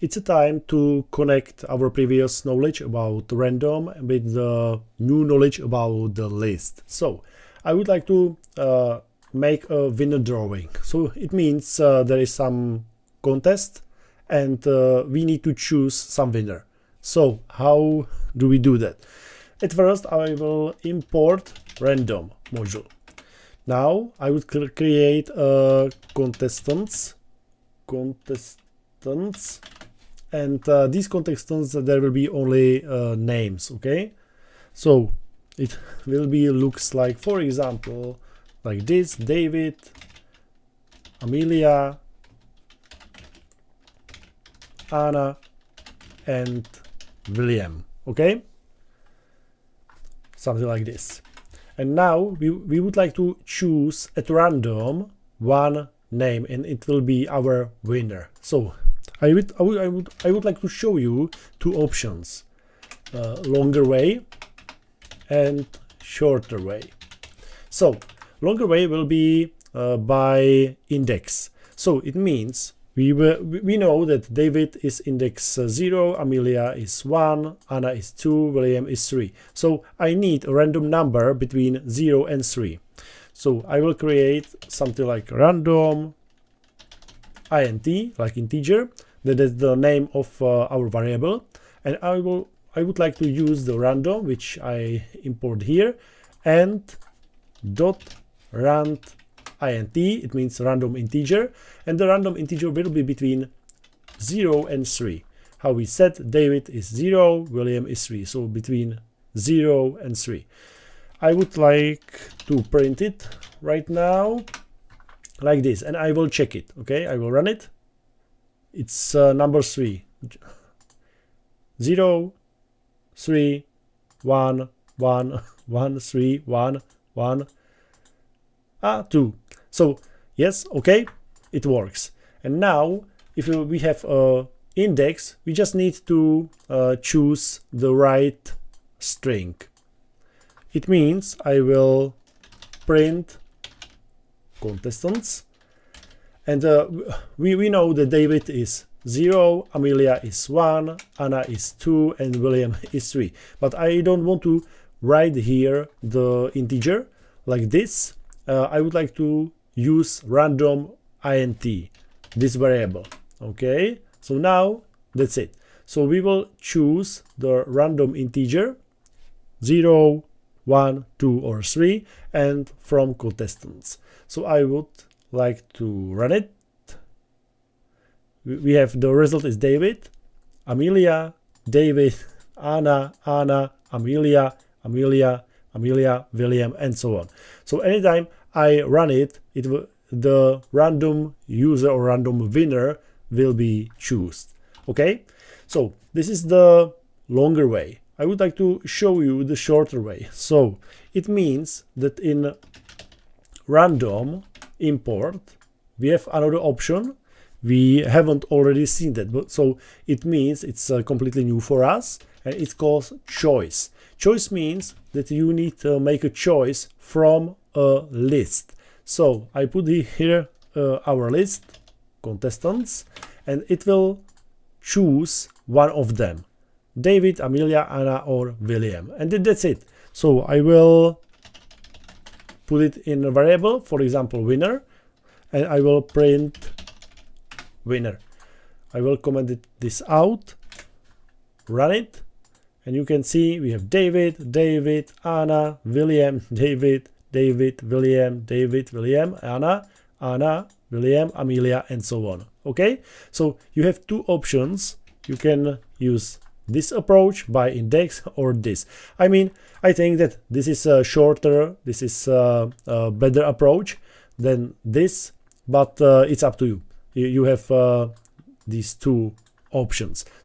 It's a time to connect our previous knowledge about random with the new knowledge about the list. So I would like to make a winner drawing. So it means there is some contest and we need to choose some winner. So how do we do that? At first I will import random module. Now I would create a contestants, and these contestants, there will be only names. Okay, so it will be looks like, for example, like this: David, Amelia, Anna, and William. Okay, something like this. And now we would like to choose at random one name, and it will be our winner. So I would like to show you two options: longer way and shorter way. So longer way will be by index. So it means we know that David is index 0, Amelia is 1, Anna is 2, William is 3. So I need a random number between 0 and 3. So I will create something like random int, like integer. That is the name of our variable, and I would like to use the random, which I import here, and dot rand int. It means random integer, and the random integer will be between 0 and 3. How we set: David is 0, William is 3, so between 0 and 3. I would like to print it right now like this, and I will check it. Okay, I will run it. It's number 3, 0, 3, 1, 1, 1, 3, 1, 1, 2. So yes, okay, it works. And now if we have a index, we just need to choose the right string. It means I will print contestants, and we know that David is 0, Amelia is 1, Anna is 2, and William is 3. But I don't want to write here the integer like this. I would like to use random int, this variable. Okay, so now that's it. So we will choose the random integer 0, 1, 2, or 3, and from contestants. So I would like to run it. We have the result is David, Amelia, David, Anna, Anna, Amelia, Amelia, Amelia, William, and so on. So anytime I run it, the random user or random winner will be chosen. Okay, so this is the longer way. I would like to show you the shorter way. So it means that in random import we have another option. We haven't already seen that, but so it means it's completely new for us, and it's called choice. Choice means that you need to make a choice from a list. So I put here our list contestants, and it will choose one of them: David, Amelia, Anna, or William, and that's it. So I will put it in a variable, for example winner, and I will print winner. I will comment this out, run it, and you can see we have David, David, Anna, William, David, David, William, David, William, Anna, Anna, William, Amelia, and so on. Okay, so you have two options. You can use this approach by index or this. I mean, I think that this is shorter, this is a better approach than this, but it's up to you. You have these two options.